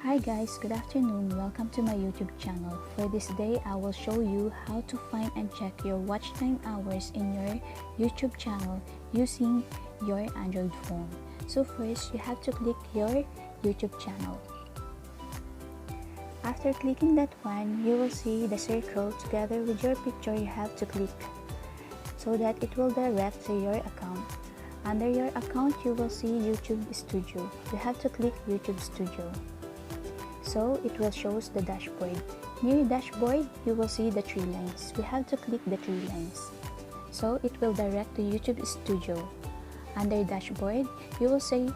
Hi guys, good afternoon. Welcome to my YouTube channel. For this day, I will show you how to find and check your watch time hours in your YouTube channel using your Android phone. So first, you have to click your YouTube channel. After clicking that one, you will see the circle together with your picture. You have to click so that it will direct to your account. Under your account, you will see YouTube Studio. You have to click YouTube Studio. So it will show the dashboard. Near dashboard, you will see the three lines. We have to click the three lines. So it will direct to YouTube Studio. Under dashboard, you will see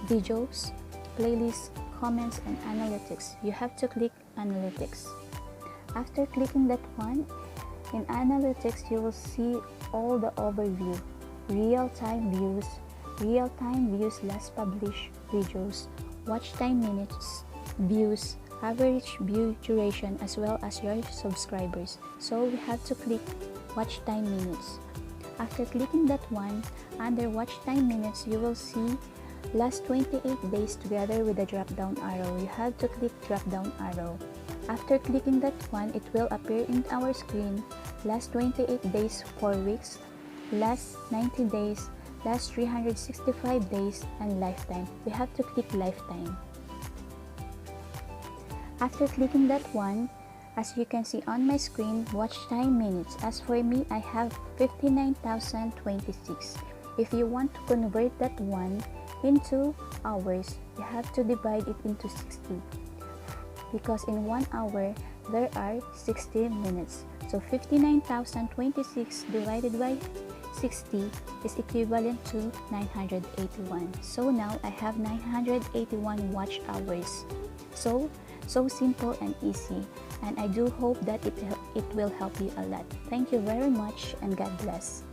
videos, playlists, comments, and analytics. You have to click analytics. After clicking that one, in analytics, you will see all the overview, real-time views, last published videos, watch time minutes, views, average view duration, as well as your subscribers. So we have to click watch time minutes. After clicking that one, under watch time minutes, you will see last 28 days together with the drop down arrow. You have to click drop down arrow. After clicking that one, it will appear in our screen last 28 days, 4 weeks, last 90 days, last 365 days, and lifetime. We have to click lifetime. After clicking that one, as you can see on my screen, watch time minutes. As for me, I have 59,026. If you want to convert that one into hours, you have to divide it into 60. Because in 1 hour, there are 60 minutes. So 59,026 divided by 60 is equivalent to 981. So now I have 981 watch hours. So simple and easy, and I do hope that it will help you a lot. Thank you very much, and God bless.